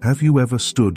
Have you ever stood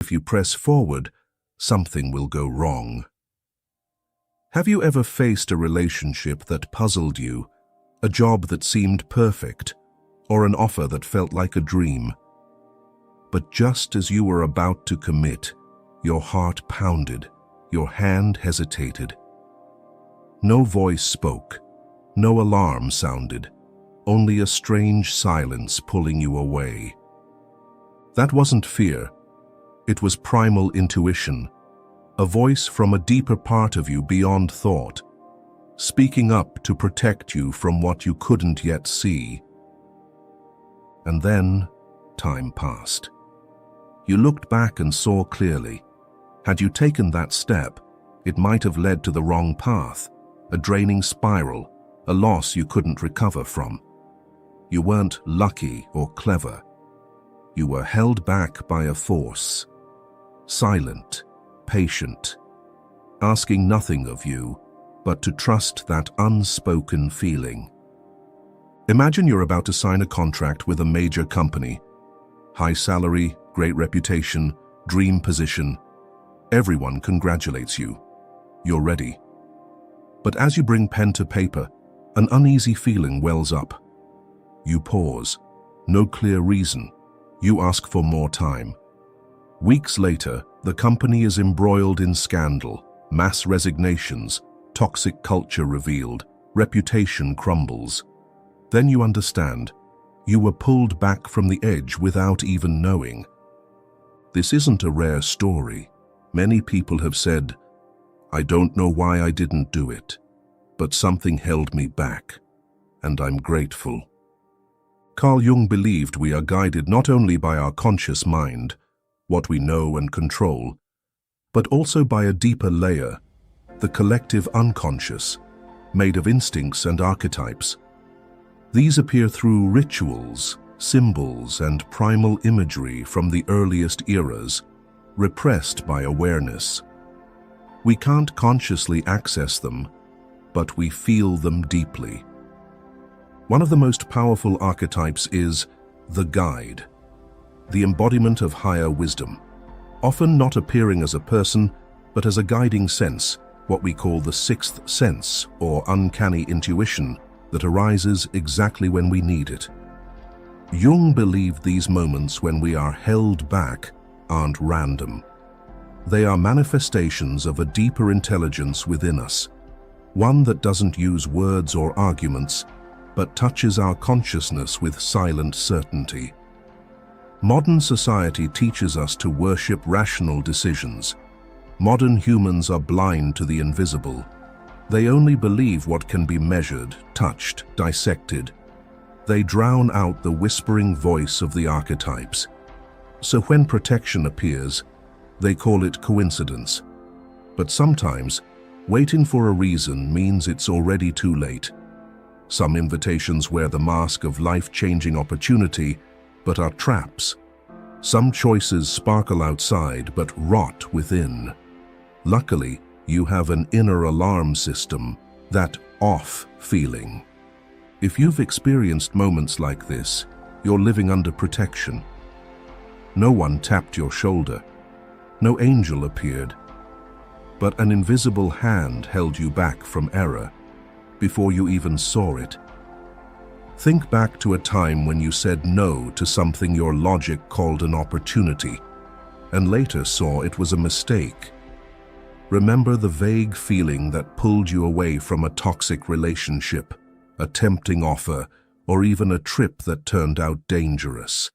if you press forward, something will go wrong? Have you ever faced a relationship that puzzled you, a job that seemed perfect, or an offer that felt like a dream? But just as you were about to commit, your heart pounded, your hand hesitated. No voice spoke, no alarm sounded, only a strange silence pulling you away. That wasn't fear. It was primal intuition, a voice from a deeper part of you beyond thought, speaking up to protect you from what you couldn't yet see. And then, time passed. You looked back and saw clearly. Had you taken that step, it might have led to the wrong path, a draining spiral, a loss you couldn't recover from. You weren't lucky or clever. You were held back by a force. Silent, patient, asking nothing of you but to trust that unspoken feeling. Imagine you're about to sign a contract with a major company. High salary, great reputation, dream position. Everyone congratulates you. You're ready. But as you bring pen to paper, an uneasy feeling wells up. You pause. No clear reason. You ask for more time. Weeks later, the company is embroiled in scandal, mass resignations, toxic culture revealed, reputation crumbles. Then you understand, you were pulled back from the edge without even knowing. This isn't a rare story. Many people have said, "I don't know why I didn't do it, but something held me back, and I'm grateful." Carl Jung believed we are guided not only by our conscious mind, what we know and control, but also by a deeper layer, the collective unconscious, made of instincts and archetypes. These appear through rituals, symbols, and primal imagery from the earliest eras, repressed by awareness. We can't consciously access them, but we feel them deeply. One of the most powerful archetypes is the guide, the embodiment of higher wisdom, often not appearing as a person, but as a guiding sense, what we call the sixth sense or uncanny intuition that arises exactly when we need it. Jung believed these moments when we are held back aren't random. They are manifestations of a deeper intelligence within us, one that doesn't use words or arguments, but touches our consciousness with silent certainty. Modern society teaches us to worship rational decisions. Modern humans are blind to the invisible. They only believe what can be measured, touched, dissected. They drown out the whispering voice of the archetypes. So when protection appears, they call it coincidence. But sometimes, waiting for a reason means it's already too late. Some invitations wear the mask of life-changing opportunity, but are traps. Some choices sparkle outside, but rot within. Luckily, you have an inner alarm system, that off feeling. If you've experienced moments like this, you're living under protection. No one tapped your shoulder. No angel appeared. But an invisible hand held you back from error before you even saw it. Think back to a time when you said no to something your logic called an opportunity, and later saw it was a mistake. Remember the vague feeling that pulled you away from a toxic relationship, a tempting offer, or even a trip that turned out dangerous.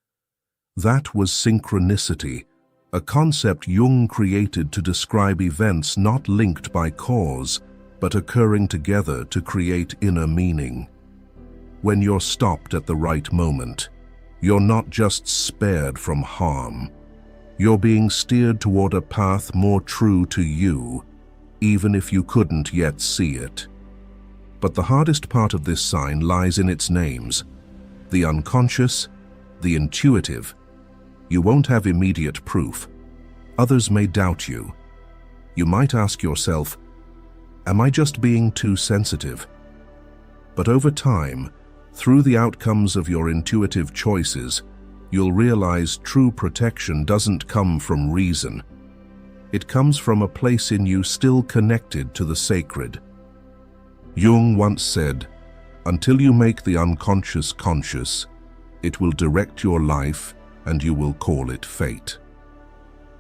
That was synchronicity, a concept Jung created to describe events not linked by cause, but occurring together to create inner meaning. When you're stopped at the right moment, you're not just spared from harm. You're being steered toward a path more true to you, even if you couldn't yet see it. But the hardest part of this sign lies in its names: the unconscious, the intuitive. You won't have immediate proof. Others may doubt you. You might ask yourself, am I just being too sensitive? But over time, through the outcomes of your intuitive choices, you'll realize true protection doesn't come from reason. It comes from a place in you still connected to the sacred. Jung once said, "Until you make the unconscious conscious, it will direct your life and you will call it fate."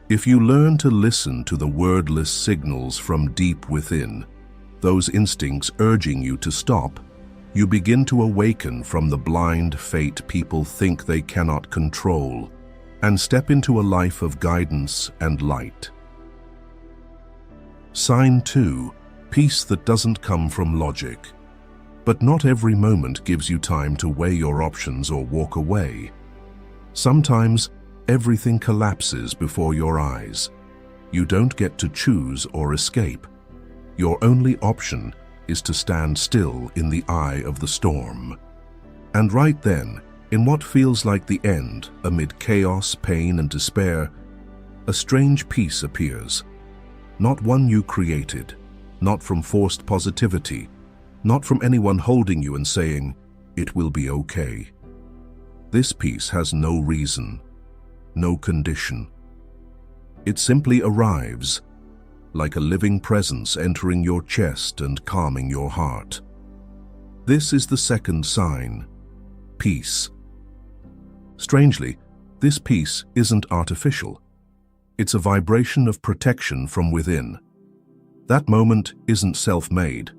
If you learn to listen to the wordless signals from deep within, those instincts urging you to stop, you begin to awaken from the blind fate people think they cannot control and step into a life of guidance and light. Sign 2. Peace that doesn't come from logic. But not every moment gives you time to weigh your options or walk away. Sometimes, everything collapses before your eyes. You don't get to choose or escape. Your only option is to stand still in the eye of the storm. And right then, in what feels like the end, amid chaos, pain, and despair, a strange peace appears. Not one you created, not from forced positivity, not from anyone holding you and saying, "It will be okay." This peace has no reason, no condition. It simply arrives, like a living presence entering your chest and calming your heart. This is the second sign, peace. Strangely, this peace isn't artificial. It's a vibration of protection from within. That moment isn't self-made.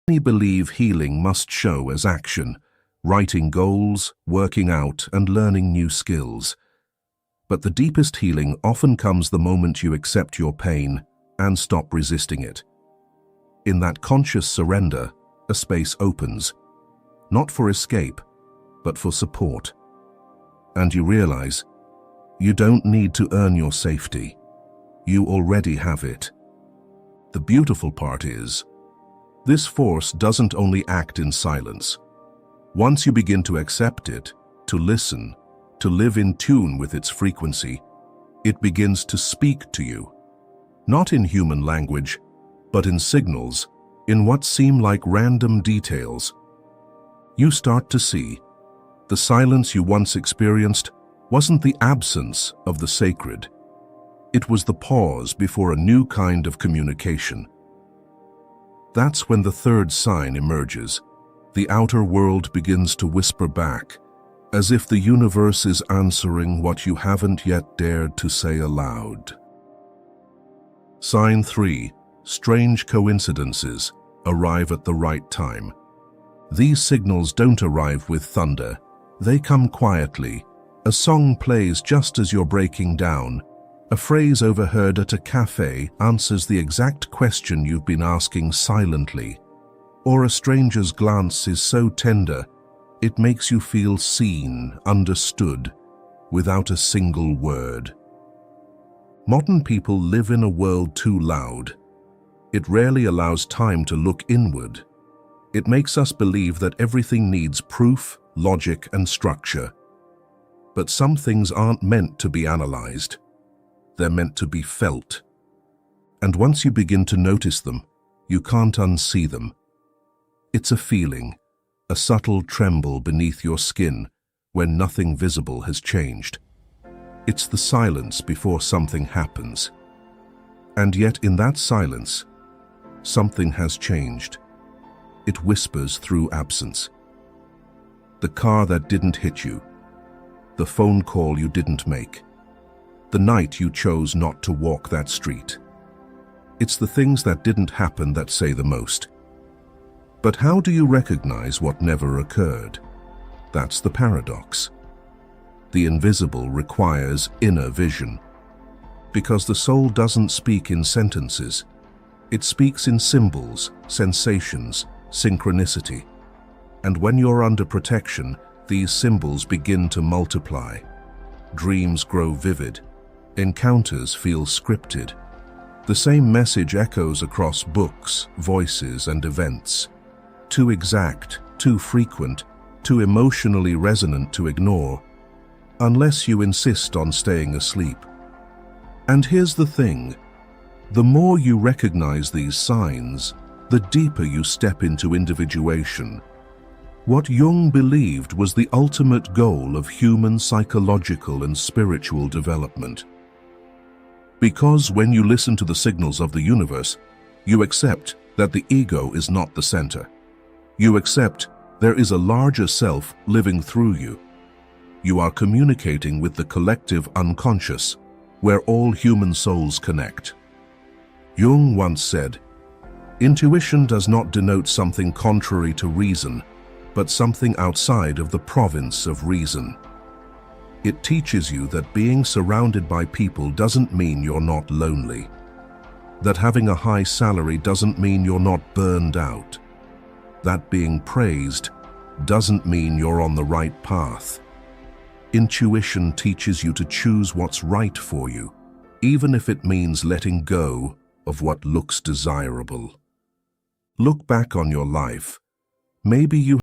Many believe healing must show as action, writing goals, working out, and learning new skills. But the deepest healing often comes the moment you accept your pain and stop resisting it. In that conscious surrender, a space opens, not for escape, but for support. And you realize, you don't need to earn your safety. You already have it. The beautiful part is, this force doesn't only act in silence. Once you begin to accept it, to listen, to live in tune with its frequency, it begins to speak to you. Not in human language, but in signals, in what seem like random details. You start to see, the silence you once experienced wasn't the absence of the sacred. It was the pause before a new kind of communication. That's when the third sign emerges. The outer world begins to whisper back, as if the universe is answering what you haven't yet dared to say aloud. Sign 3. Strange coincidences arrive at the right time. These signals don't arrive with thunder. They come quietly. A song plays just as you're breaking down. A phrase overheard at a cafe answers the exact question you've been asking silently. Or a stranger's glance is so tender, it makes you feel seen, understood, without a single word. Modern people live in a world too loud. It rarely allows time to look inward. It makes us believe that everything needs proof, logic, and structure. But some things aren't meant to be analyzed. They're meant to be felt. And once you begin to notice them, you can't unsee them. It's a feeling, a subtle tremble beneath your skin when nothing visible has changed. It's the silence before something happens. And yet in that silence, something has changed. It whispers through absence. The car that didn't hit you, the phone call you didn't make, the night you chose not to walk that street. It's the things that didn't happen that say the most. But how do you recognize what never occurred? That's the paradox. The invisible requires inner vision. Because the soul doesn't speak in sentences. It speaks in symbols, sensations, synchronicity. And when you're under protection, these symbols begin to multiply. Dreams grow vivid. Encounters feel scripted. The same message echoes across books, voices, and events. Too exact, too frequent, too emotionally resonant to ignore, unless you insist on staying asleep. And here's the thing, the more you recognize these signs, the deeper you step into individuation. What Jung believed was the ultimate goal of human psychological and spiritual development. Because when you listen to the signals of the universe, you accept that the ego is not the center. You accept there is a larger self living through you. You are communicating with the collective unconscious, where all human souls connect. Jung once said, "Intuition does not denote something contrary to reason, but something outside of the province of reason." It teaches you that being surrounded by people doesn't mean you're not lonely. That having a high salary doesn't mean you're not burned out. That being praised doesn't mean you're on the right path. Intuition teaches you to choose what's right for you, even if it means letting go of what looks desirable. Look back on your life. Maybe you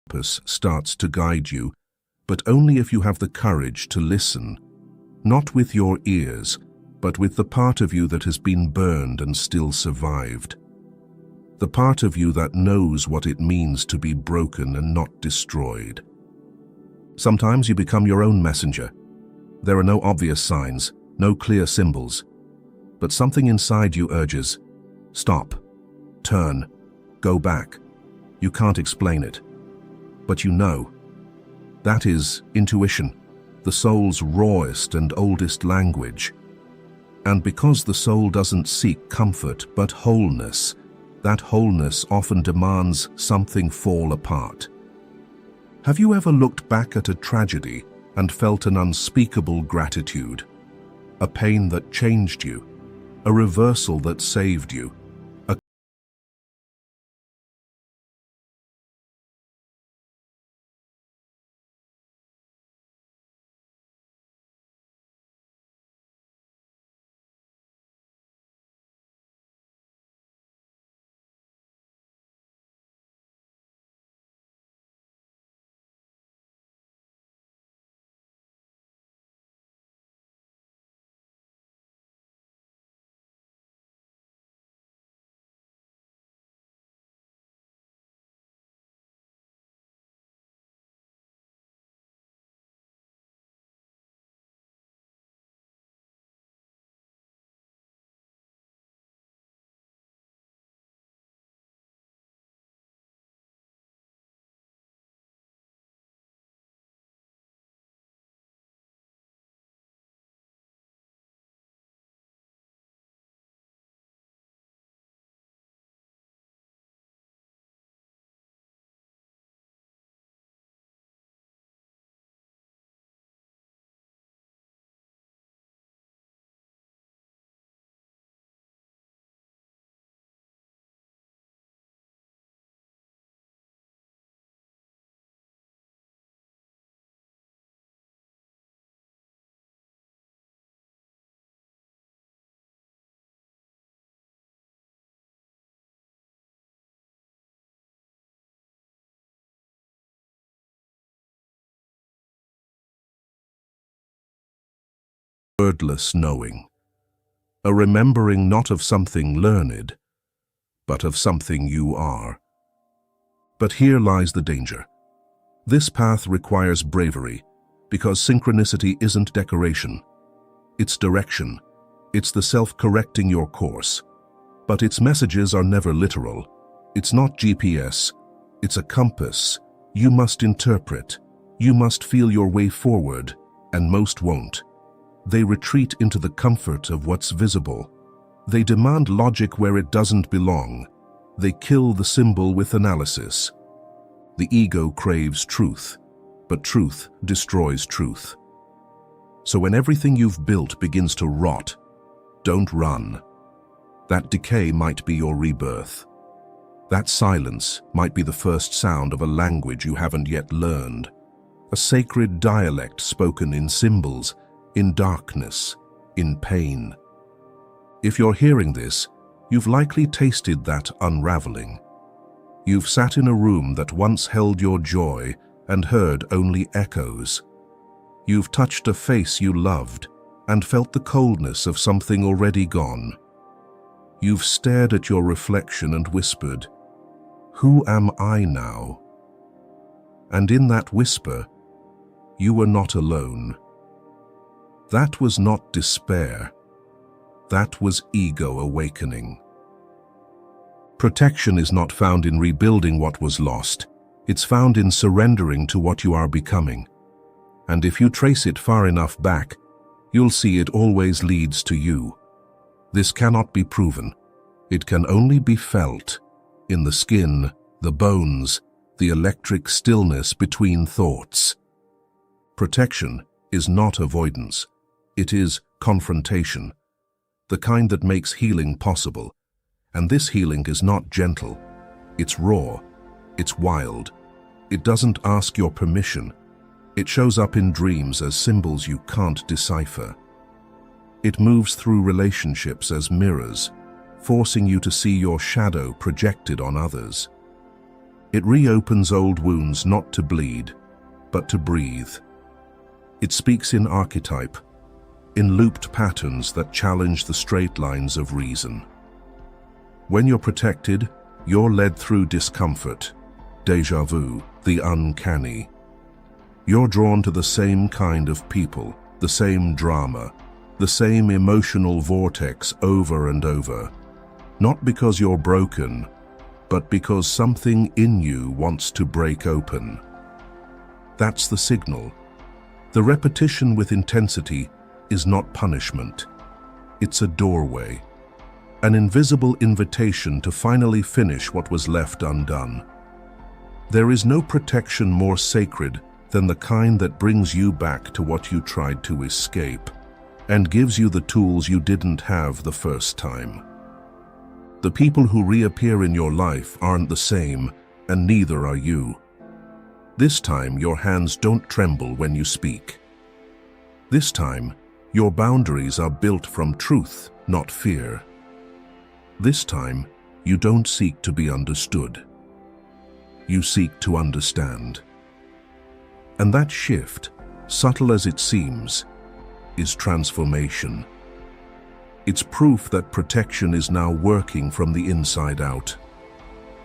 Purpose starts to guide you, but only if you have the courage to listen, not with your ears, but with the part of you that has been burned and still survived. The part of you that knows what it means to be broken and not destroyed. Sometimes you become your own messenger. There are no obvious signs, no clear symbols, but something inside you urges, stop, turn, go back. You can't explain it, but you know. That is intuition, the soul's rawest and oldest language. And because the soul doesn't seek comfort but wholeness, that wholeness often demands something fall apart. Have you ever looked back at a tragedy and felt an unspeakable gratitude? A pain that changed you, a reversal that saved you, a wordless knowing, a remembering not of something learned, but of something you are. But here lies the danger. This path requires bravery, because synchronicity isn't decoration. It's direction. It's the self-correcting your course. But its messages are never literal. It's not GPS. It's a compass. You must interpret. You must feel your way forward, and most won't. They retreat into the comfort of what's visible. They demand logic where it doesn't belong. They kill the symbol with analysis. The ego craves truth, but truth destroys truth. So when everything you've built begins to rot, don't run. That decay might be your rebirth. That silence might be the first sound of a language you haven't yet learned, a sacred dialect spoken in symbols, in darkness, in pain. If you're hearing this, you've likely tasted that unraveling. You've sat in a room that once held your joy and heard only echoes. You've touched a face you loved and felt the coldness of something already gone. You've stared at your reflection and whispered, "Who am I now?" And in that whisper, you were not alone. That was not despair. That was ego awakening. Protection is not found in rebuilding what was lost. It's found in surrendering to what you are becoming. And if you trace it far enough back, you'll see it always leads to you. This cannot be proven. It can only be felt in the skin, the bones, the electric stillness between thoughts. Protection is not avoidance. It is confrontation, the kind that makes healing possible. And this healing is not gentle. It's raw. It's wild. It doesn't ask your permission. It shows up in dreams as symbols you can't decipher. It moves through relationships as mirrors, forcing you to see your shadow projected on others. It reopens old wounds not to bleed, but to breathe. It speaks in archetype, in looped patterns that challenge the straight lines of reason. When you're protected, you're led through discomfort, déjà vu, the uncanny. You're drawn to the same kind of people, the same drama, the same emotional vortex over and over. Not because you're broken, but because something in you wants to break open. That's the signal. The repetition with intensity is not punishment. It's a doorway, an invisible invitation to finally finish what was left undone. There is no protection more sacred than the kind that brings you back to what you tried to escape and gives you the tools you didn't have the first time. The people who reappear in your life aren't the same, and neither are you. This time, your hands don't tremble when you speak. This time, your boundaries are built from truth, not fear. This time, you don't seek to be understood. You seek to understand. And that shift, subtle as it seems, is transformation. It's proof that protection is now working from the inside out.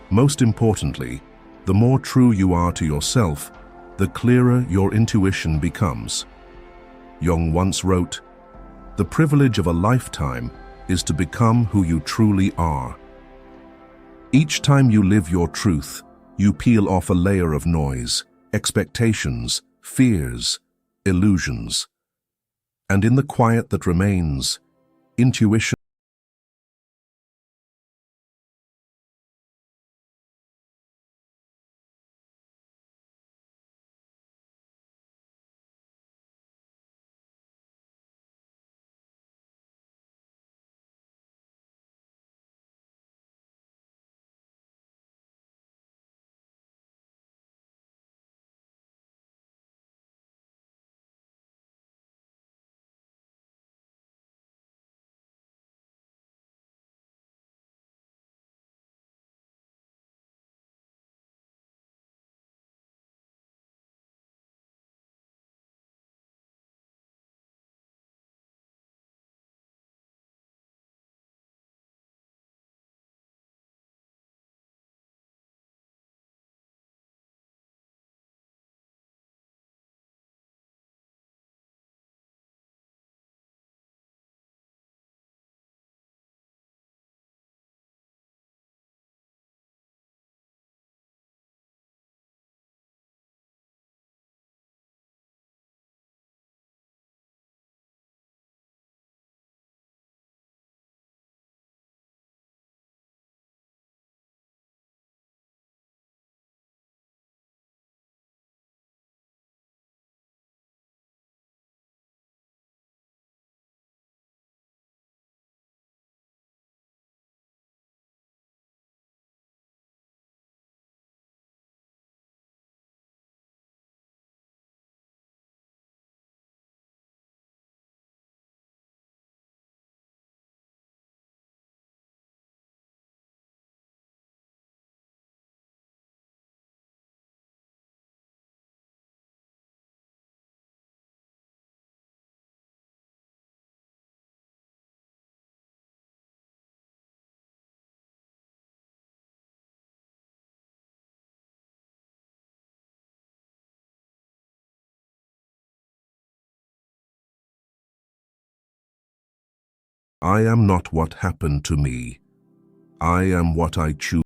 Most importantly, the more true you are to yourself, the clearer your intuition becomes. Jung once wrote, "The privilege of a lifetime is to become who you truly are." Each time you live your truth, you peel off a layer of noise, expectations, fears, illusions. And in the quiet that remains, intuition I am not what happened to me. I am what I choose.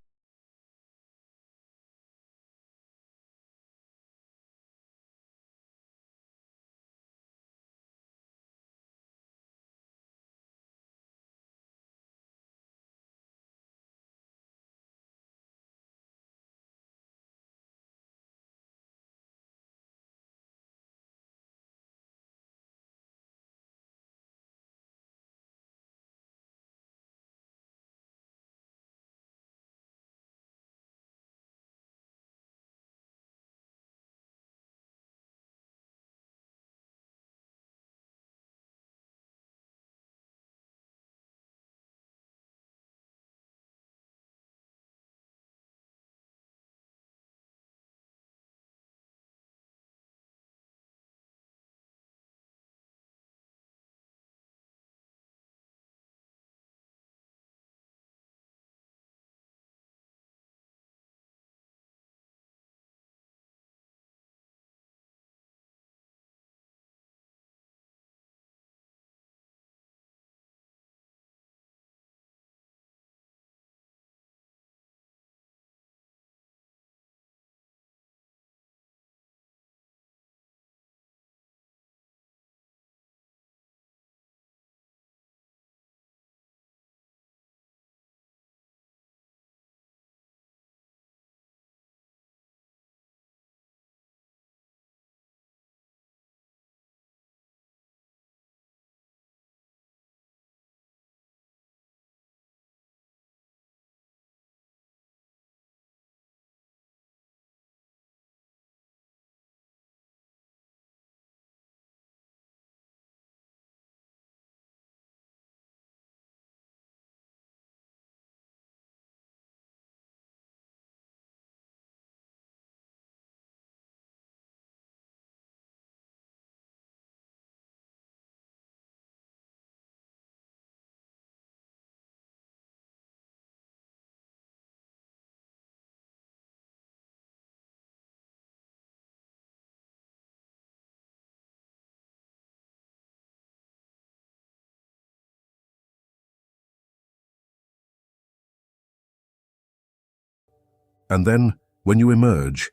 And then, when you emerge,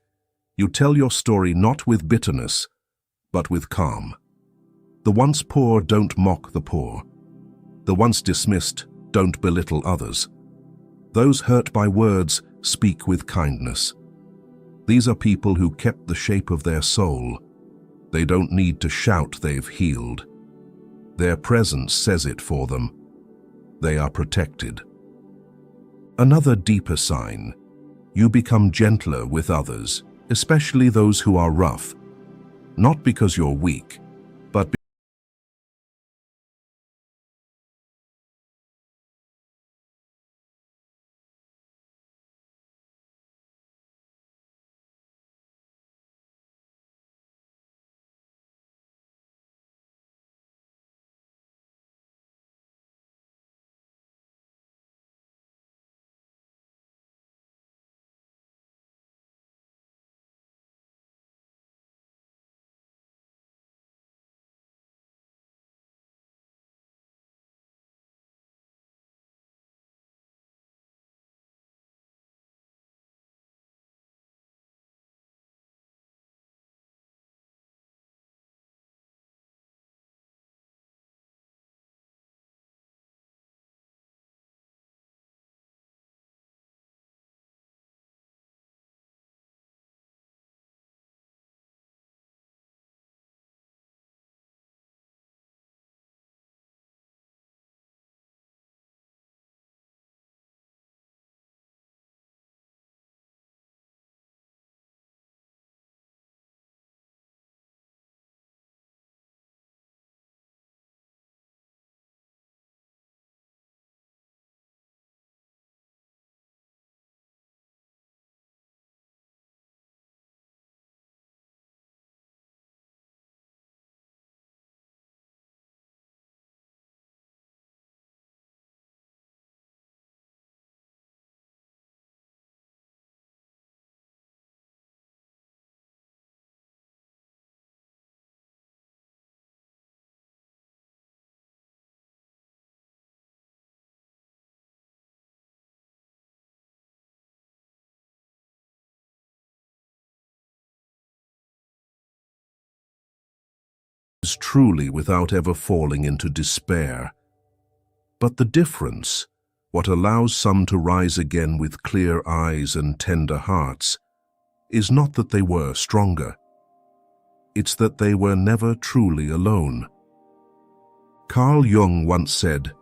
you tell your story not with bitterness, but with calm. The once poor don't mock the poor. The once dismissed don't belittle others. Those hurt by words speak with kindness. These are people who kept the shape of their soul. They don't need to shout they've healed. Their presence says it for them. They are protected. Another deeper sign: you become gentler with others, especially those who are rough, not because you're weak, but is truly without ever falling into despair. But the difference, what allows some to rise again with clear eyes and tender hearts, is not that they were stronger. It's that they were never truly alone. Carl Jung once said,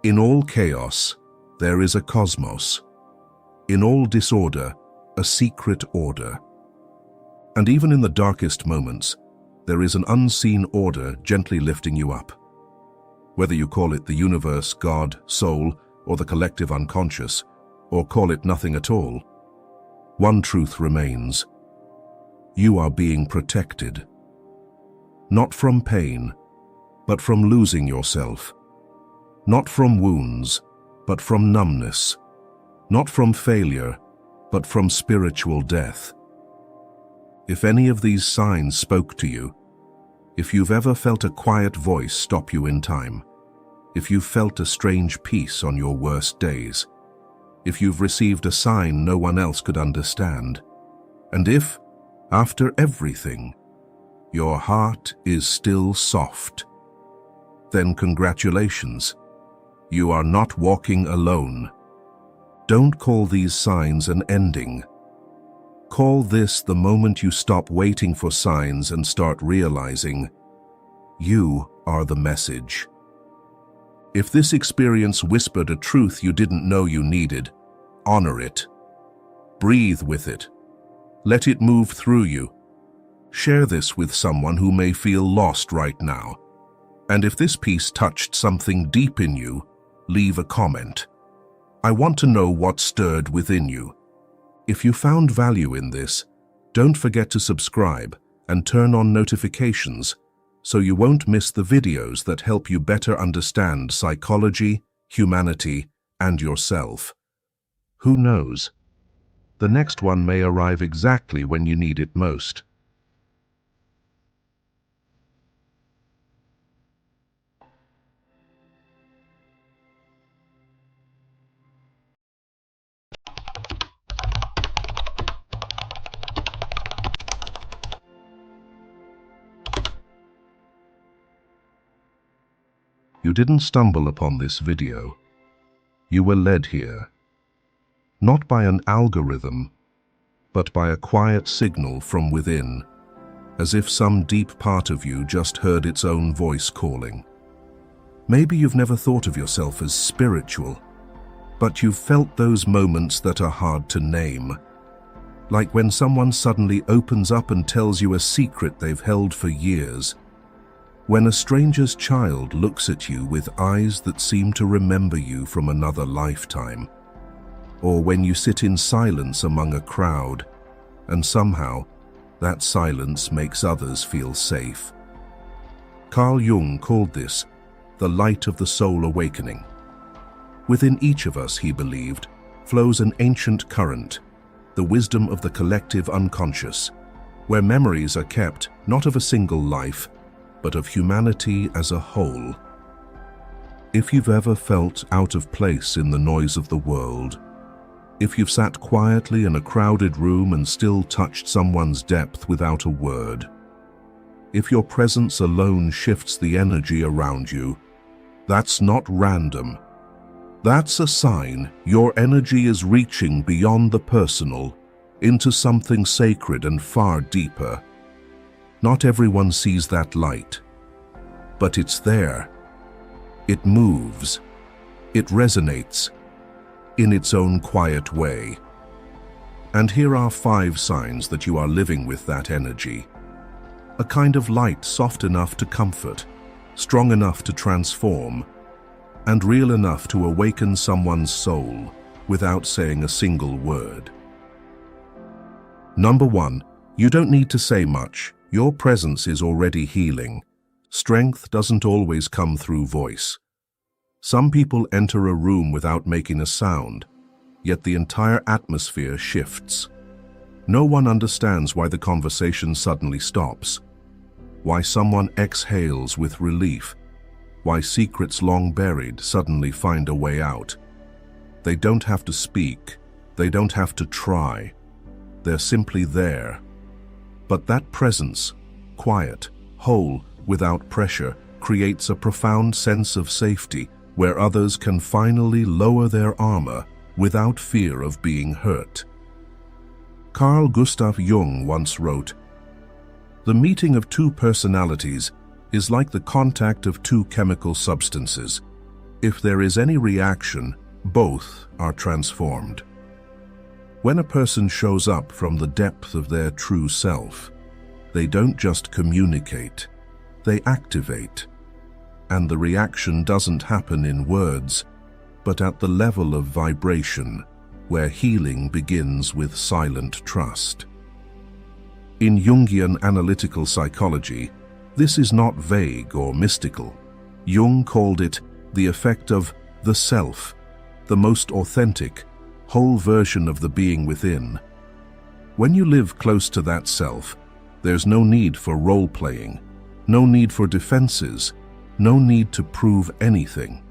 "In all chaos, there is a cosmos. In all disorder, a secret order." And even in the darkest moments, there is an unseen order gently lifting you up. Whether you call it the universe, God, soul, or the collective unconscious, or call it nothing at all, one truth remains: you are being protected. Not from pain, but from losing yourself. Not from wounds, but from numbness. Not from failure, but from spiritual death. If any of these signs spoke to you, if you've ever felt a quiet voice stop you in time, if you've felt a strange peace on your worst days, if you've received a sign no one else could understand, and if, after everything, your heart is still soft, then congratulations, you are not walking alone. Don't call these signs an ending. Call this the moment you stop waiting for signs and start realizing you are the message. If this experience whispered a truth you didn't know you needed, honor it. Breathe with it. Let it move through you. Share this with someone who may feel lost right now. And if this piece touched something deep in you, leave a comment. I want to know what stirred within you. If you found value in this, don't forget to subscribe and turn on notifications so you won't miss the videos that help you better understand psychology, humanity, and yourself. Who knows? The next one may arrive exactly when you need it most. You didn't stumble upon this video. You were led here, not by an algorithm, but by a quiet signal from within, as if some deep part of you just heard its own voice calling. Maybe you've never thought of yourself as spiritual, but you've felt those moments that are hard to name. Like when someone suddenly opens up and tells you a secret they've held for years. When a stranger's child looks at you with eyes that seem to remember you from another lifetime. Or when you sit in silence among a crowd, and somehow that silence makes others feel safe. Carl Jung called this the light of the soul awakening. Within each of us, he believed, flows an ancient current, the wisdom of the collective unconscious, where memories are kept not of a single life, but of humanity as a whole. If you've ever felt out of place in the noise of the world, if you've sat quietly in a crowded room and still touched someone's depth without a word, if your presence alone shifts the energy around you, that's not random. That's a sign your energy is reaching beyond the personal into something sacred and far deeper. Not everyone sees that light, but it's there. It moves. It resonates in its own quiet way. And here are 5 signs that you are living with that energy. A kind of light soft enough to comfort, strong enough to transform, and real enough to awaken someone's soul without saying a single word. Number 1, you don't need to say much. Your presence is already healing. Strength doesn't always come through voice. Some people enter a room without making a sound, yet the entire atmosphere shifts. No one understands why the conversation suddenly stops, why someone exhales with relief, why secrets long buried suddenly find a way out. They don't have to speak, they don't have to try. They're simply there. But that presence, quiet, whole, without pressure, creates a profound sense of safety where others can finally lower their armor without fear of being hurt. Carl Gustav Jung once wrote, "The meeting of 2 personalities is like the contact of 2 chemical substances. If there is any reaction, both are transformed." When a person shows up from the depth of their true self, they don't just communicate, they activate. And the reaction doesn't happen in words, but at the level of vibration, where healing begins with silent trust. In Jungian analytical psychology, this is not vague or mystical. Jung called it the effect of the self, the most authentic, whole version of the being within. When you live close to that self, there's no need for role-playing, no need for defenses, no need to prove anything.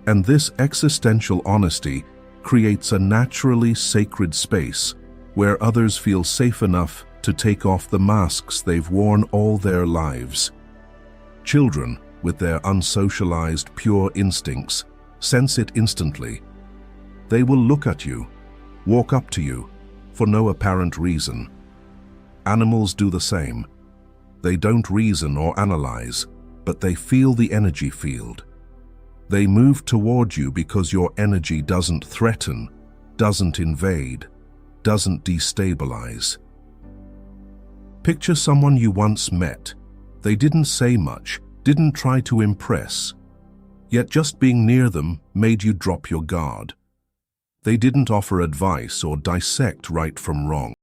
And this existential honesty creates a naturally sacred space where others feel safe enough to take off the masks they've worn all their lives. Children, with their unsocialized, pure instincts, sense it instantly. They will look at you, walk up to you, for no apparent reason. Animals do the same. They don't reason or analyze, but they feel the energy field. They move toward you because your energy doesn't threaten, doesn't invade, doesn't destabilize. Picture someone you once met. They didn't say much, didn't try to impress, yet just being near them made you drop your guard. They didn't offer advice or dissect right from wrong.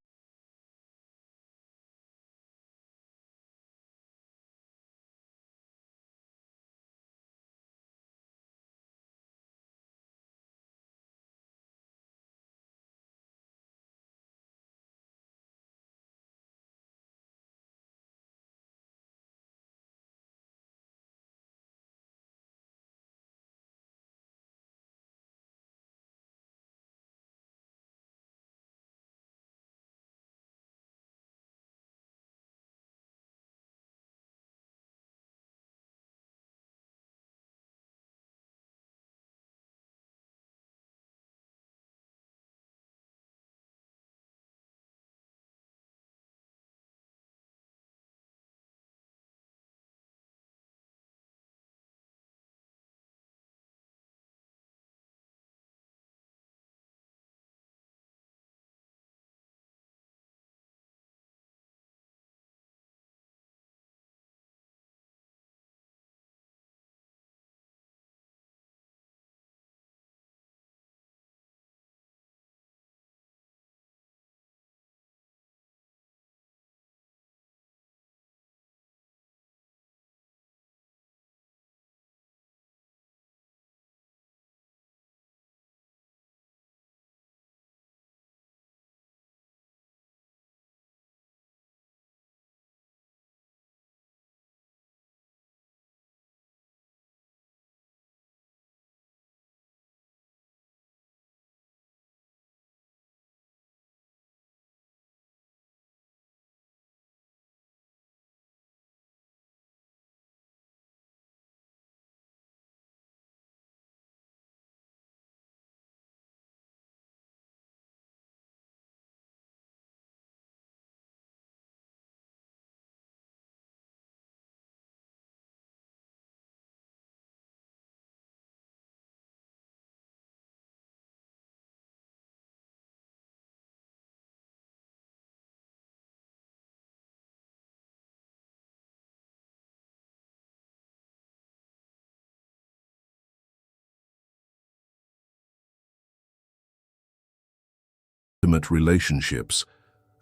intimate relationships,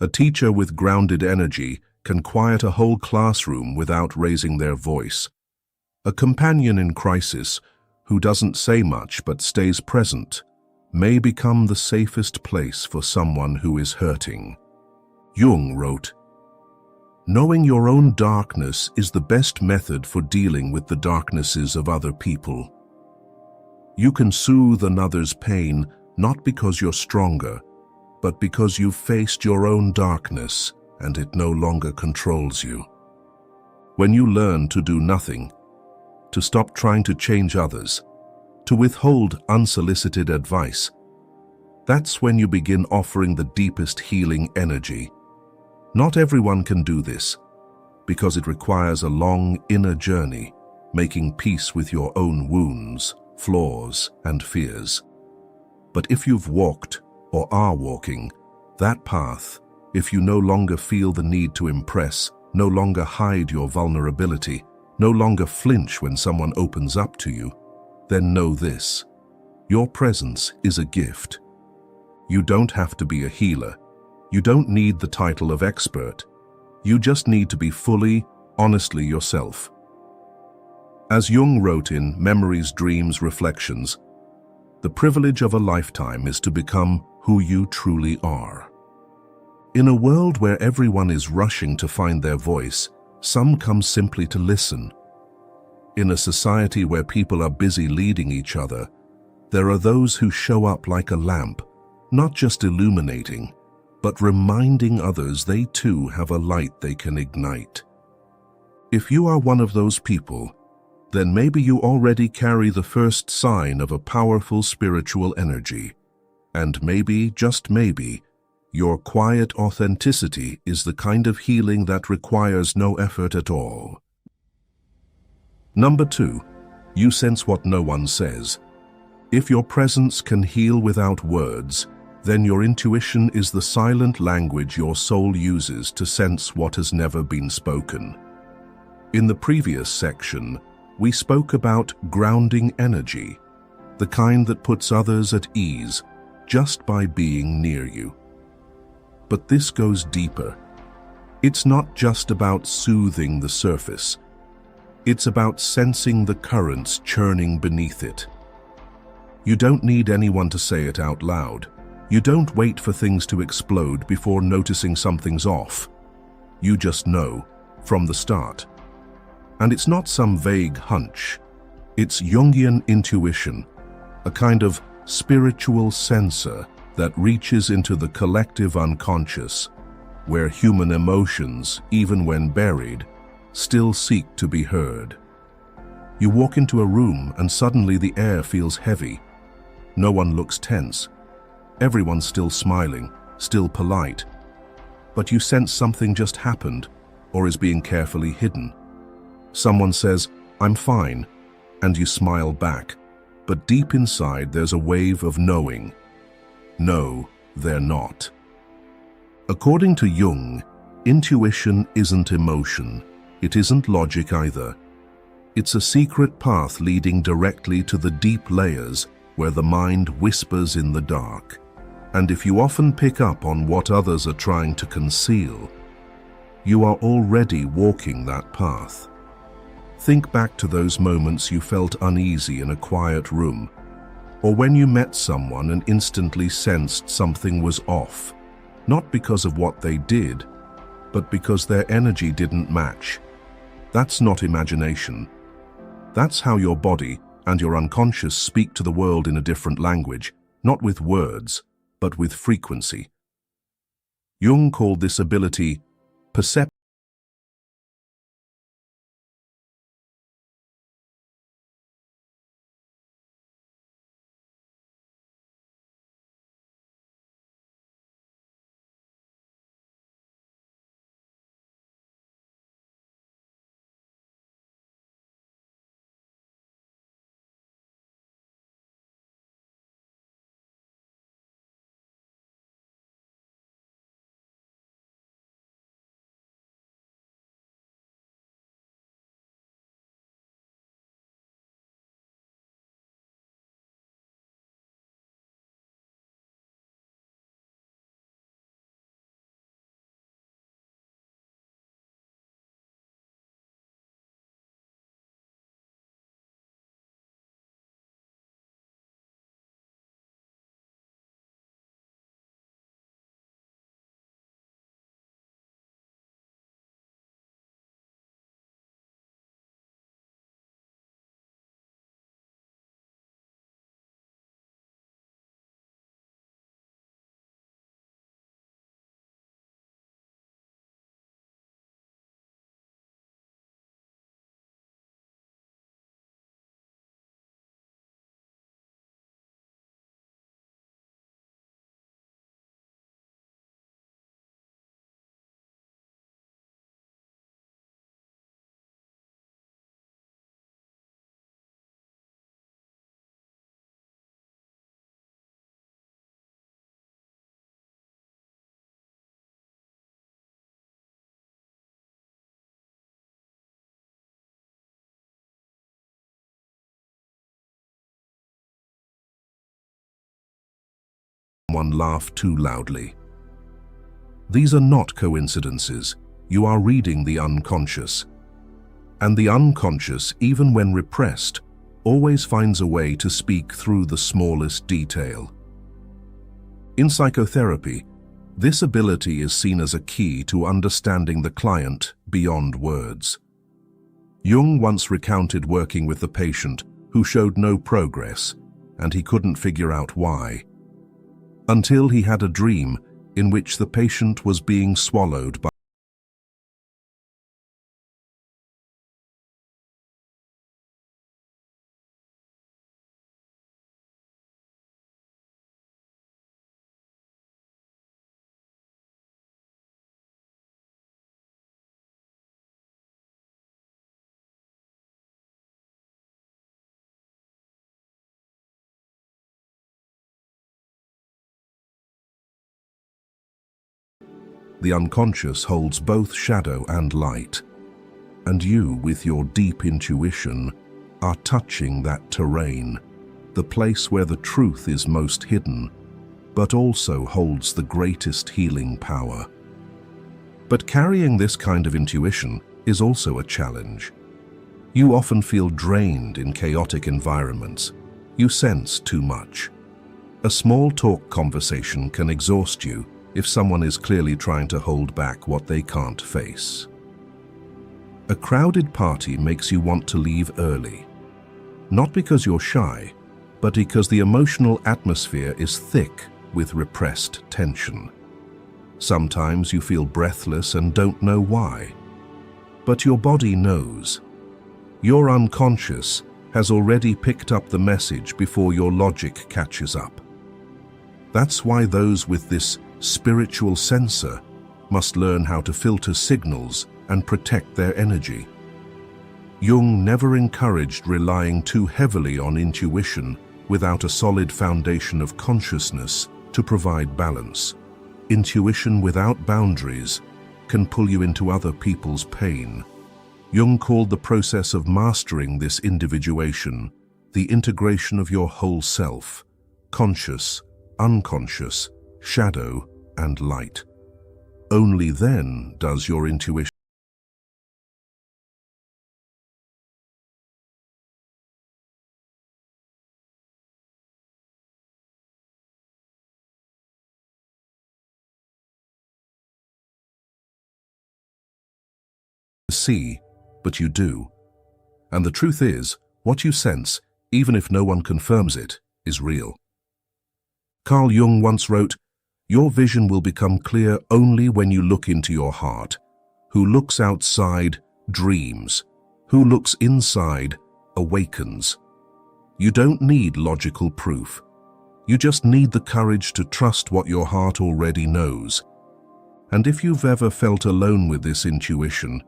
a teacher with grounded energy can quiet a whole classroom without raising their voice. A companion in crisis, who doesn't say much but stays present, may become the safest place for someone who is hurting. Jung wrote, "Knowing your own darkness is the best method for dealing with the darknesses of other people. You can soothe another's pain not because you're stronger, but because you've faced your own darkness and it no longer controls you. When you learn to do nothing, to stop trying to change others, to withhold unsolicited advice, that's when you begin offering the deepest healing energy. Not everyone can do this, because it requires a long inner journey, making peace with your own wounds, flaws, and fears. But if you've walked, or are walking, that path, if you no longer feel the need to impress, no longer hide your vulnerability, no longer flinch when someone opens up to you, then know this: your presence is a gift. You don't have to be a healer. You don't need the title of expert. You just need to be fully, honestly yourself. As Jung wrote in Memories, Dreams, Reflections, the privilege of a lifetime is to become who you truly are. In a world where everyone is rushing to find their voice, some come simply to listen. In a society where people are busy leading each other, there are those who show up like a lamp, not just illuminating, but reminding others they too have a light they can ignite. If you are one of those people, then maybe you already carry the first sign of a powerful spiritual energy. And maybe, just maybe, your quiet authenticity is the kind of healing that requires no effort at all. Number 2, you sense what no one says. If your presence can heal without words, then your intuition is the silent language your soul uses to sense what has never been spoken. In the previous section, we spoke about grounding energy, the kind that puts others at ease just by being near you. But this goes deeper. It's not just about soothing the surface. It's about sensing the currents churning beneath it. You don't need anyone to say it out loud. You don't wait for things to explode before noticing something's off. You just know, from the start. And it's not some vague hunch. It's Jungian intuition, a kind of spiritual sensor that reaches into the collective unconscious, where human emotions, even when buried, still seek to be heard. You walk into a room and suddenly the air feels heavy. No one looks tense. Everyone's still smiling, still polite. But you sense something just happened or is being carefully hidden. Someone says, "I'm fine," and you smile back. But deep inside there's a wave of knowing. No, they're not. According to Jung, intuition isn't emotion. It isn't logic either. It's a secret path leading directly to the deep layers where the mind whispers in the dark. And if you often pick up on what others are trying to conceal, you are already walking that path. Think back to those moments you felt uneasy in a quiet room, or when you met someone and instantly sensed something was off, not because of what they did, but because their energy didn't match. That's not imagination. That's how your body and your unconscious speak to the world in a different language, not with words, but with frequency. Jung called this ability perception. someone laughed too loudly. These are not coincidences. You are reading the unconscious. And the unconscious, even when repressed, always finds a way to speak through the smallest detail. In psychotherapy, this ability is seen as a key to understanding the client beyond words. Jung once recounted working with a patient who showed no progress, and he couldn't figure out why, until he had a dream in which the patient was being swallowed by the unconscious holds both shadow and light, and you, with your deep intuition, are touching that terrain, the place where the truth is most hidden, but also holds the greatest healing power. But carrying this kind of intuition is also a challenge. You often feel drained in chaotic environments. You sense too much. A small talk conversation can exhaust you if someone is clearly trying to hold back what they can't face. A crowded party makes you want to leave early, not because you're shy, but because the emotional atmosphere is thick with repressed tension. Sometimes you feel breathless and don't know why, but your body knows. Your unconscious has already picked up the message before your logic catches up. That's why those with this spiritual sensor must learn how to filter signals and protect their energy. Jung never encouraged relying too heavily on intuition without a solid foundation of consciousness to provide balance. Intuition without boundaries can pull you into other people's pain. Jung called the process of mastering this individuation the integration of your whole self, conscious, unconscious, shadow, and light. Only then does your intuition see, but you do. And the truth is, what you sense, even if no one confirms it, is real. Carl Jung once wrote, "Your vision will become clear only when you look into your heart. Who looks outside dreams. Who looks inside awakens." You don't need logical proof. You just need the courage to trust what your heart already knows. And if you've ever felt alone with this intuition,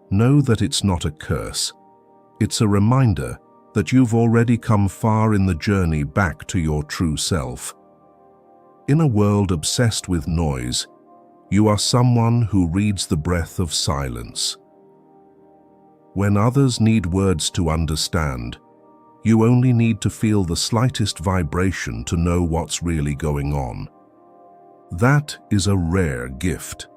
know that it's not a curse. It's a reminder that you've already come far in the journey back to your true self. In a world obsessed with noise, you are someone who reads the breath of silence. When others need words to understand, you only need to feel the slightest vibration to know what's really going on. That is a rare gift.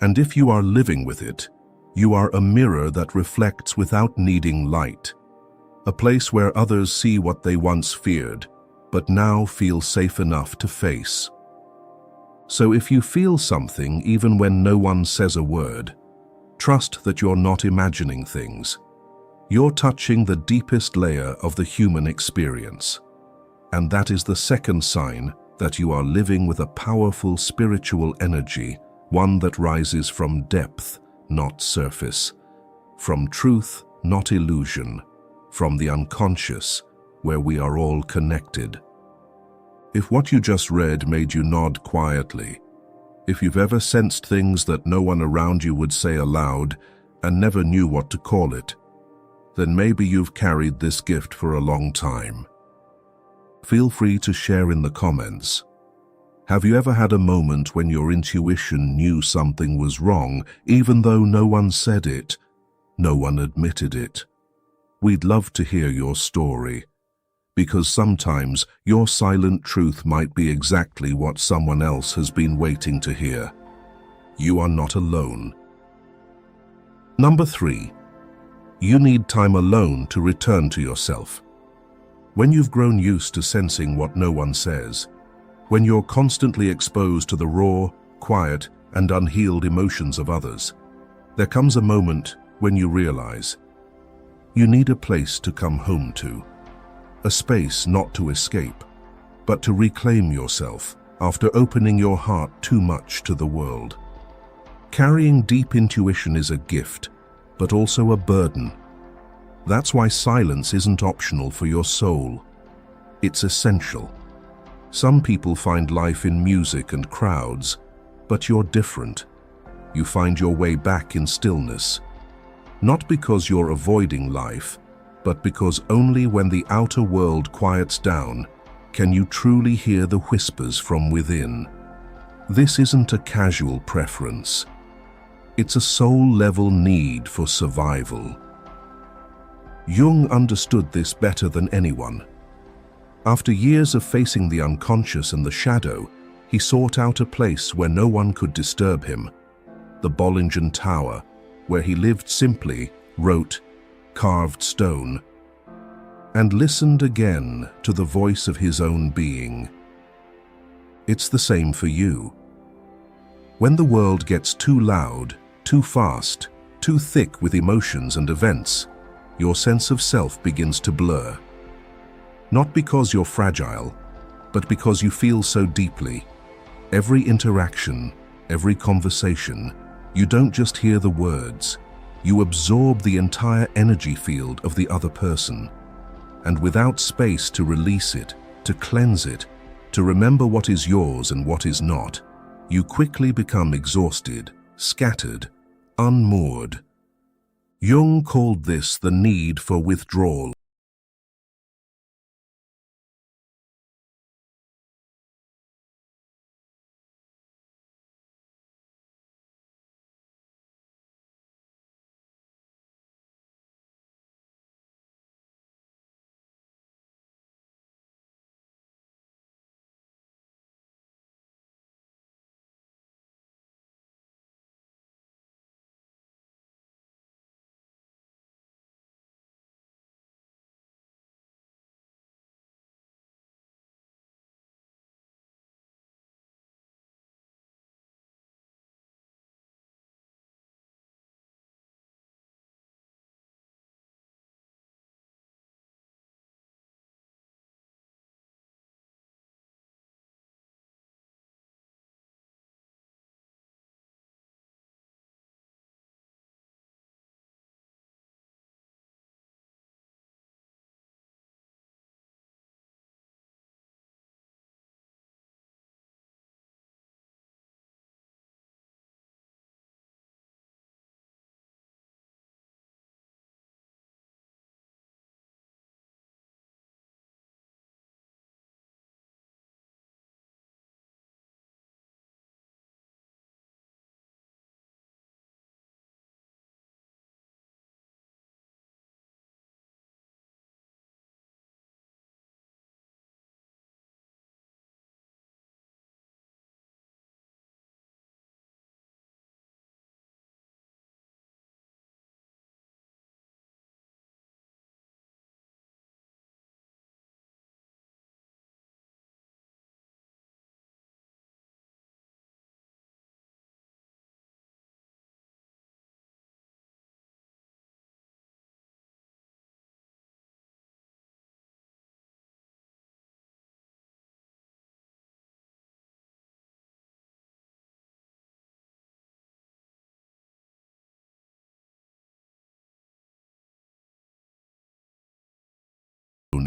And if you are living with it, you are a mirror that reflects without needing light, a place where others see what they once feared, but now feel safe enough to face. So if you feel something even when no one says a word, trust that you're not imagining things. You're touching the deepest layer of the human experience. And that is the second sign that you are living with a powerful spiritual energy, one that rises from depth, not surface, from truth, not illusion, from the unconscious, where we are all connected. If what you just read made you nod quietly, if you've ever sensed things that no one around you would say aloud and never knew what to call it, then maybe you've carried this gift for a long time. Feel free to share in the comments. Have you ever had a moment when your intuition knew something was wrong, even though no one said it, no one admitted it? We'd love to hear your story. because sometimes your silent truth might be exactly what someone else has been waiting to hear. You are not alone. Number 3. You need time alone to return to yourself. When you've grown used to sensing what no one says, when you're constantly exposed to the raw, quiet, and unhealed emotions of others, there comes a moment when you realize you need a place to come home to, a space not to escape, but to reclaim yourself after opening your heart too much to the world. Carrying deep intuition is a gift, but also a burden. That's why silence isn't optional for your soul. It's essential. Some people find life in music and crowds, but you're different. You find your way back in stillness. Not because you're avoiding life, but because only when the outer world quiets down can you truly hear the whispers from within. This isn't a casual preference. It's a soul-level need for survival. Jung understood this better than anyone. After years of facing the unconscious and the shadow, he sought out a place where no one could disturb him, the Bollingen Tower, where he lived simply, wrote, carved stone, and listened again to the voice of his own being. It's the same for you. When the world gets too loud, too fast, too thick with emotions and events, your sense of self begins to blur. Not because you're fragile, but because you feel so deeply. Every interaction, every conversation, you don't just hear the words, you absorb the entire energy field of the other person. And without space to release it, to cleanse it, to remember what is yours and what is not, you quickly become exhausted, scattered, unmoored. Jung called this the need for withdrawal.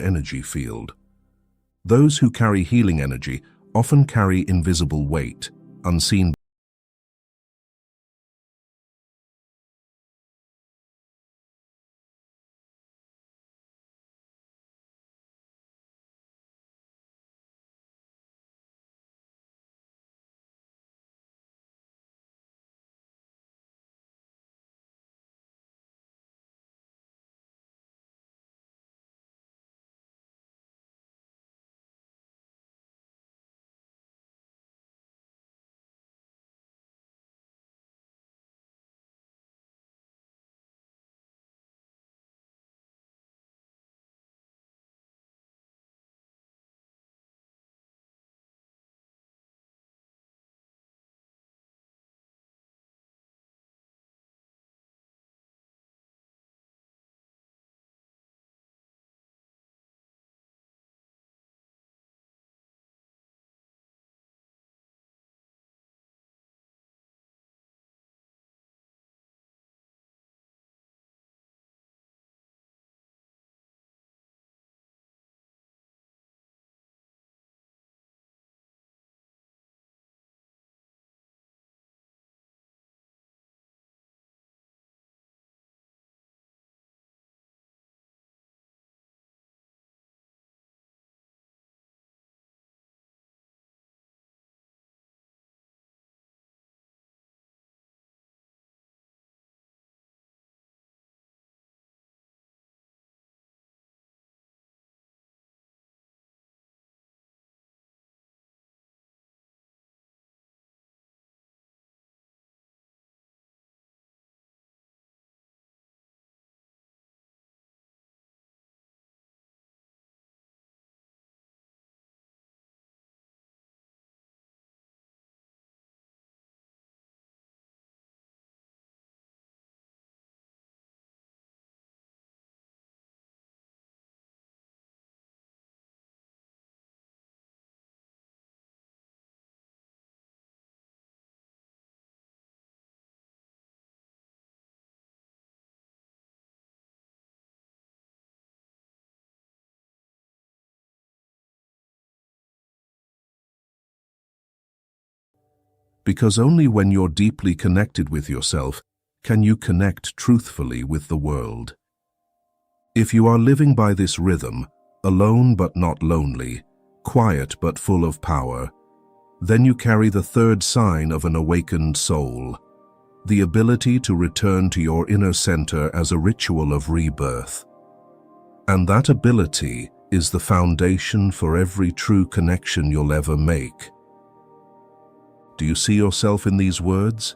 Energy field. Those who carry healing energy often carry invisible weight, unseen because only when you're deeply connected with yourself can you connect truthfully with the world. If you are living by this rhythm, alone but not lonely, quiet but full of power, then you carry the third sign of an awakened soul, the ability to return to your inner center as a ritual of rebirth. And that ability is the foundation for every true connection you'll ever make. Do you see yourself in these words?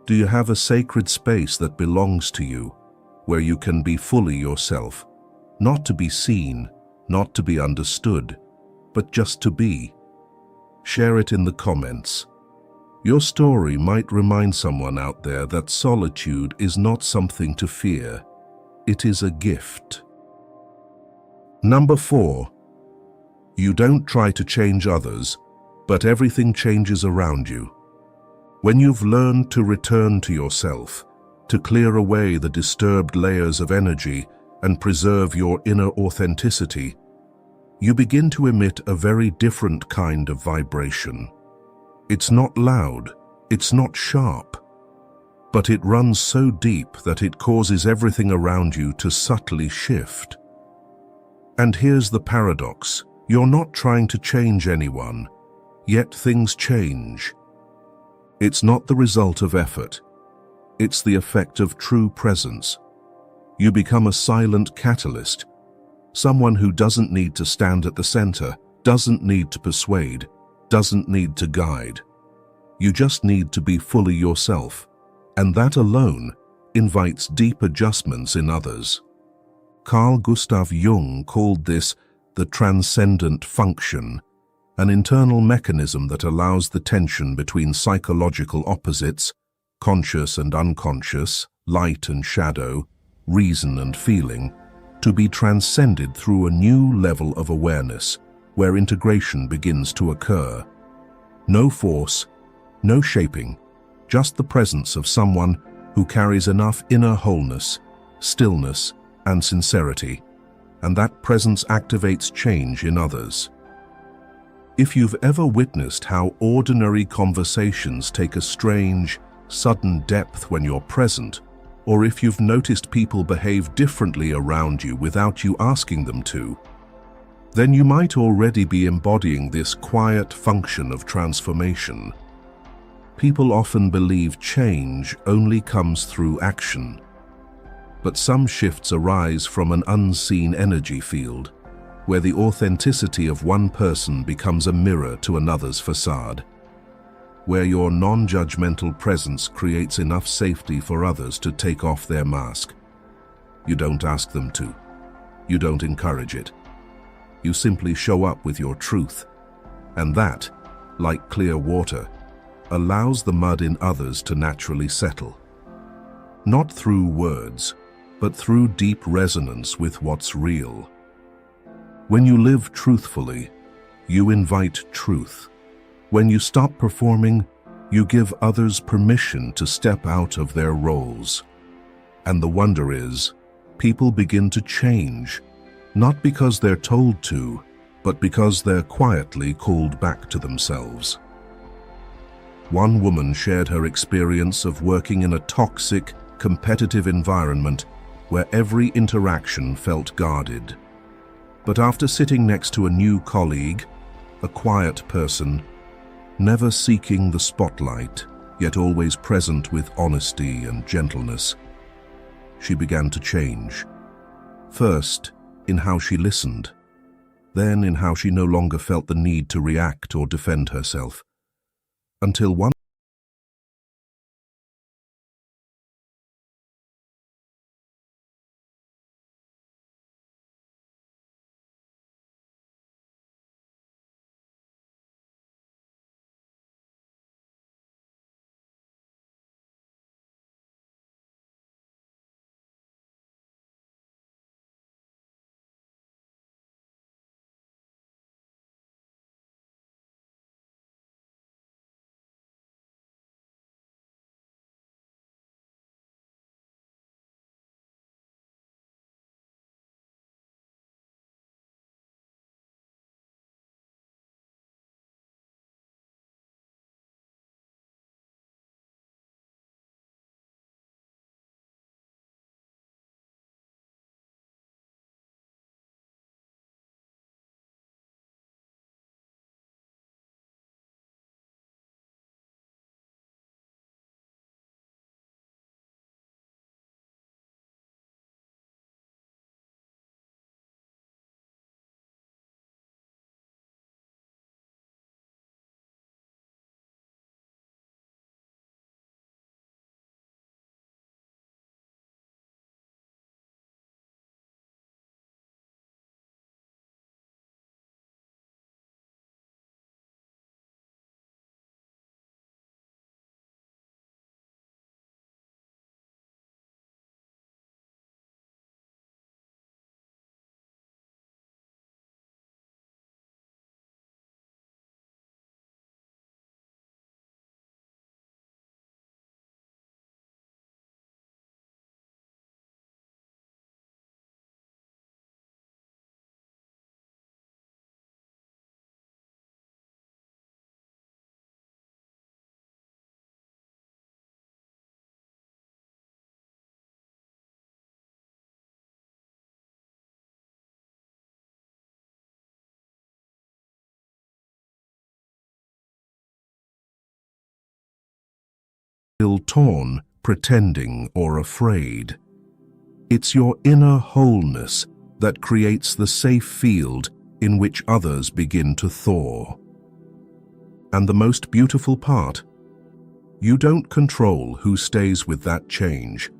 Do you have a sacred space that belongs to you, where you can be fully yourself, not to be seen, not to be understood, but just to be? Share it in the comments. Your story might remind someone out there that solitude is not something to fear. It is a gift. Number 4. You don't try to change others, but everything changes around you. When you've learned to return to yourself, to clear away the disturbed layers of energy and preserve your inner authenticity, you begin to emit a very different kind of vibration. It's not loud, it's not sharp, but it runs so deep that it causes everything around you to subtly shift. And here's the paradox: you're not trying to change anyone, yet things change. It's not the result of effort, it's the effect of true presence. You become a silent catalyst, someone who doesn't need to stand at the center, doesn't need to persuade, doesn't need to guide. You just need to be fully yourself, and that alone invites deep adjustments in others. Carl Gustav Jung called this the transcendent function, an internal mechanism that allows the tension between psychological opposites, conscious and unconscious, light and shadow, reason and feeling, to be transcended through a new level of awareness, where integration begins to occur. No force, no shaping, just the presence of someone who carries enough inner wholeness, stillness, and sincerity, and that presence activates change in others. If you've ever witnessed how ordinary conversations take a strange, sudden depth when you're present, or if you've noticed people behave differently around you without you asking them to, then you might already be embodying this quiet function of transformation. People often believe change only comes through action, but some shifts arise from an unseen energy field, where the authenticity of one person becomes a mirror to another's facade, where your non-judgmental presence creates enough safety for others to take off their mask. You don't ask them to. You don't encourage it. You simply show up with your truth, and that, like clear water, allows the mud in others to naturally settle. Not through words, but through deep resonance with what's real. When you live truthfully, you invite truth. When you stop performing, you give others permission to step out of their roles. And the wonder is, people begin to change, not because they're told to, but because they're quietly called back to themselves. One woman shared her experience of working in a toxic, competitive environment where every interaction felt guarded. But after sitting next to a new colleague, a quiet person, never seeking the spotlight, yet always present with honesty and gentleness, she began to change. First, in how she listened, then in how she no longer felt the need to react or defend herself, until one feel torn, pretending, or afraid. It's your inner wholeness that creates the safe field in which others begin to thaw. And the most beautiful part, you don't control who stays with that change.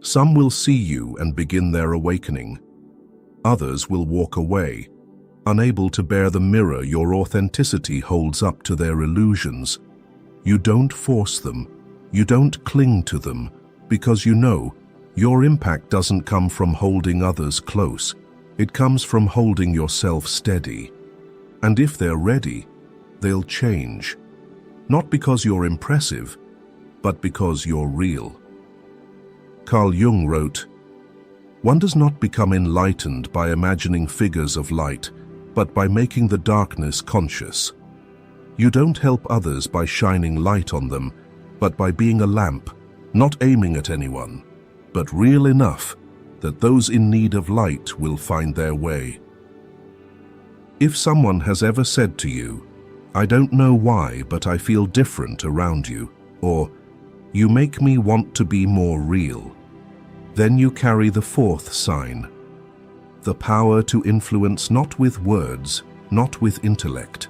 Some will see you and begin their awakening. Others will walk away, unable to bear the mirror your authenticity holds up to their illusions. You don't force them. You don't cling to them, because you know your impact doesn't come from holding others close. It comes from holding yourself steady. And if they're ready, they'll change. Not because you're impressive, but because you're real. Carl Jung wrote, "One does not become enlightened by imagining figures of light, but by making the darkness conscious. You don't help others by shining light on them, but by being a lamp, not aiming at anyone, but real enough that those in need of light will find their way." If someone has ever said to you, "I don't know why, but I feel different around you," or "You make me want to be more real," then you carry the fourth sign, the power to influence not with words, not with intellect,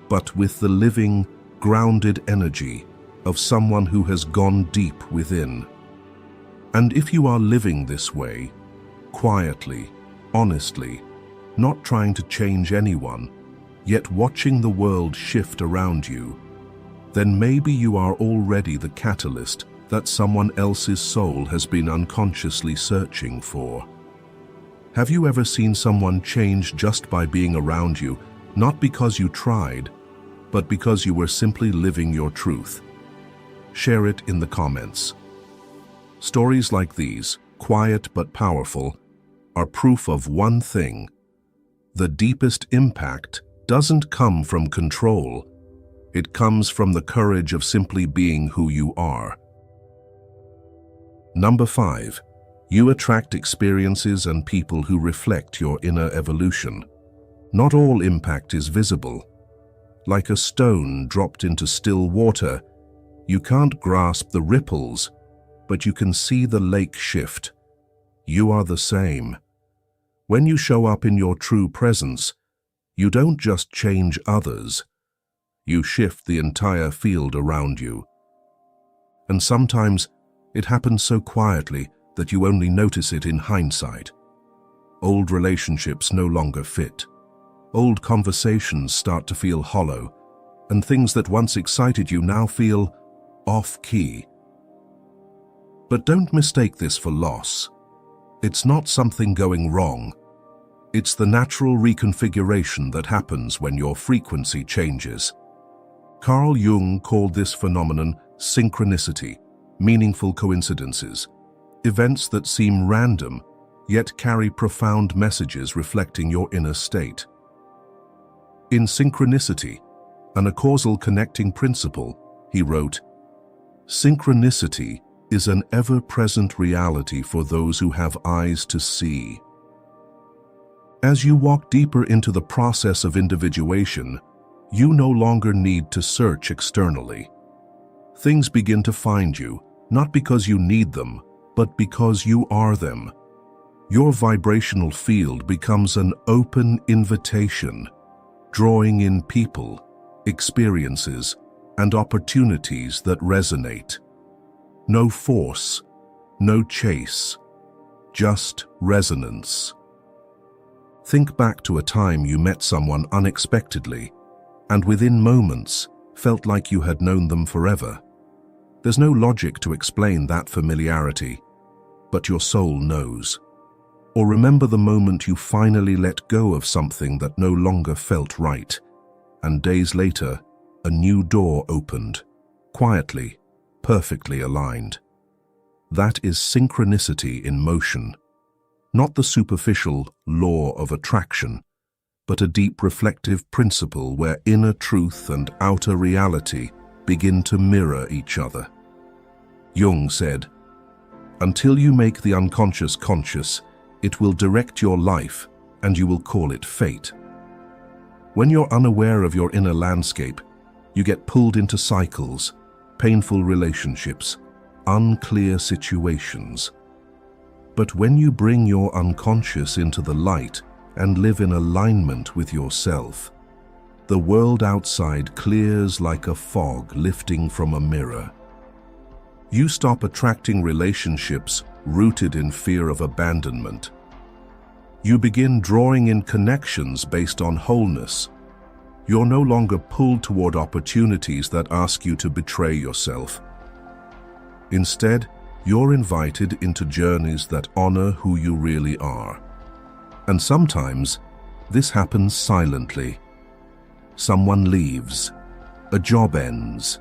but with the living, grounded energy of someone who has gone deep within. And if you are living this way, quietly, honestly, not trying to change anyone, yet watching the world shift around you, then maybe you are already the catalyst that someone else's soul has been unconsciously searching for. Have you ever seen someone change just by being around you, not because you tried, but because you were simply living your truth? Share it in the comments. Stories like these, quiet but powerful, are proof of one thing: the deepest impact doesn't come from control. It comes from the courage of simply being who you are. Number 5. You attract experiences and people who reflect your inner evolution. Not all impact is visible. Like a stone dropped into still water, you can't grasp the ripples, but you can see the lake shift. You are the same. When you show up in your true presence, you don't just change others, you shift the entire field around you. And sometimes it happens so quietly that you only notice it in hindsight. Old relationships no longer fit. Old conversations start to feel hollow, and things that once excited you now feel off-key. But don't mistake this for loss. It's not something going wrong. It's the natural reconfiguration that happens when your frequency changes. Carl Jung called this phenomenon synchronicity, meaningful coincidences, events that seem random, yet carry profound messages reflecting your inner state. In Synchronicity, a causal connecting principle, he wrote, "Synchronicity is an ever-present reality for those who have eyes to see." As you walk deeper into the process of individuation, you no longer need to search externally. Things begin to find you, not because you need them, but because you are them. Your vibrational field becomes an open invitation, drawing in people, experiences, and opportunities that resonate. No force, no chase, just resonance. Think back to a time you met someone unexpectedly, and within moments felt like you had known them forever. There's no logic to explain that familiarity, but your soul knows. Or remember the moment you finally let go of something that no longer felt right, and days later, a new door opened, quietly, perfectly aligned. That is synchronicity in motion, not the superficial law of attraction, but a deep reflective principle where inner truth and outer reality begin to mirror each other. Jung said, "Until you make the unconscious conscious, it will direct your life and you will call it fate." When you're unaware of your inner landscape, you get pulled into cycles, painful relationships, unclear situations. But when you bring your unconscious into the light and live in alignment with yourself, the world outside clears like a fog lifting from a mirror. You stop attracting relationships rooted in fear of abandonment. You begin drawing in connections based on wholeness. You're no longer pulled toward opportunities that ask you to betray yourself. Instead, you're invited into journeys that honor who you really are. And sometimes, this happens silently. Someone leaves, a job ends,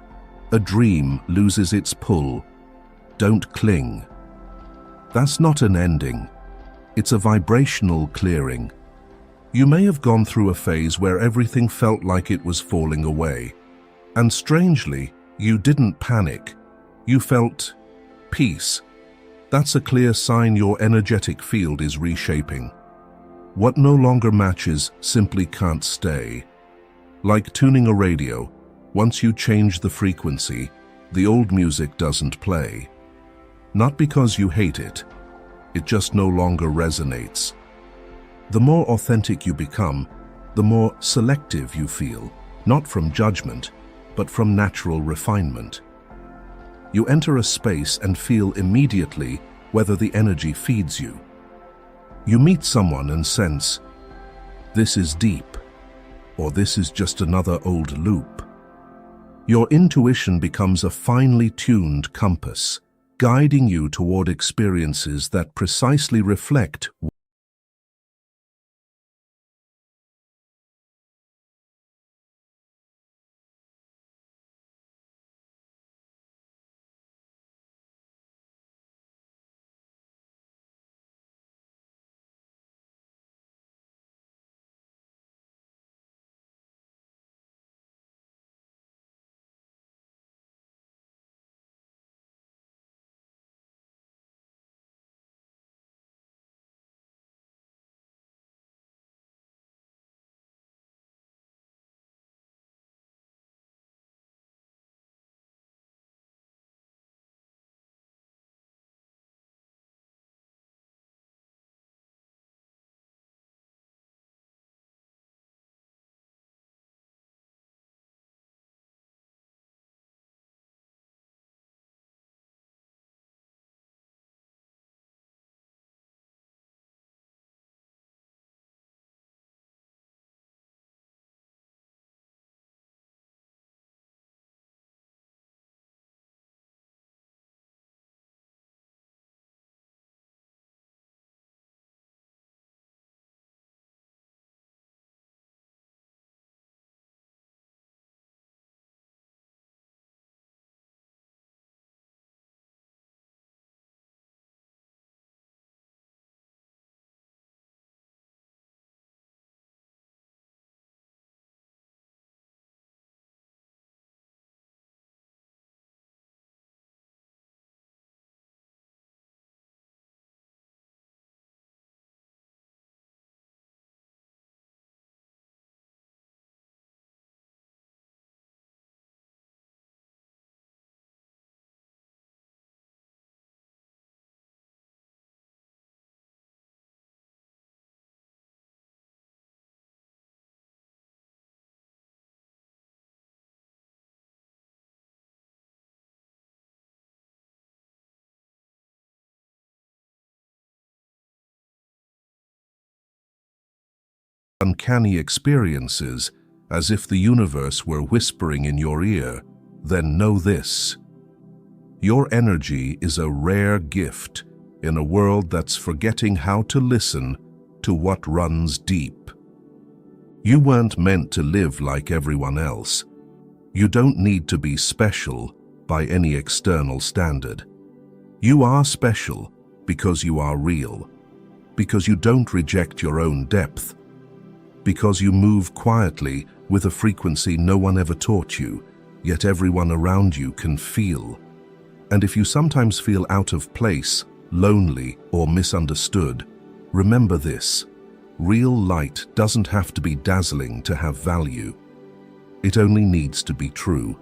a dream loses its pull. Don't cling. That's not an ending. It's a vibrational clearing. You may have gone through a phase where everything felt like it was falling away. And strangely, you didn't panic. You felt peace. That's a clear sign your energetic field is reshaping. What no longer matches simply can't stay. Like tuning a radio, once you change the frequency, the old music doesn't play. Not because you hate it, it just no longer resonates. The more authentic you become, the more selective you feel, not from judgment, but from natural refinement. You enter a space and feel immediately whether the energy feeds you. You meet someone and sense, this is deep, or this is just another old loop. Your intuition becomes a finely tuned compass, guiding you toward experiences that precisely reflect uncanny experiences as if the universe were whispering in your ear, then know this. Your energy is a rare gift in a world that's forgetting how to listen to what runs deep. You weren't meant to live like everyone else. You don't need to be special by any external standard. You are special because you are real, because you don't reject your own depth, because you move quietly with a frequency no one ever taught you, yet everyone around you can feel. And if you sometimes feel out of place, lonely, or misunderstood, remember this: real light doesn't have to be dazzling to have value. It only needs to be true.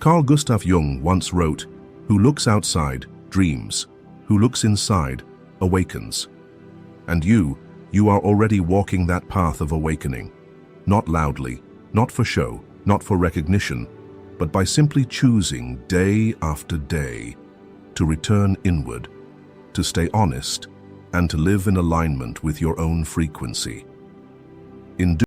Carl Gustav Jung once wrote, "Who looks outside, dreams. Who looks inside, awakens." And you are already walking that path of awakening. Not loudly, not for show, not for recognition, but by simply choosing day after day to return inward, to stay honest, and to live in alignment with your own frequency. In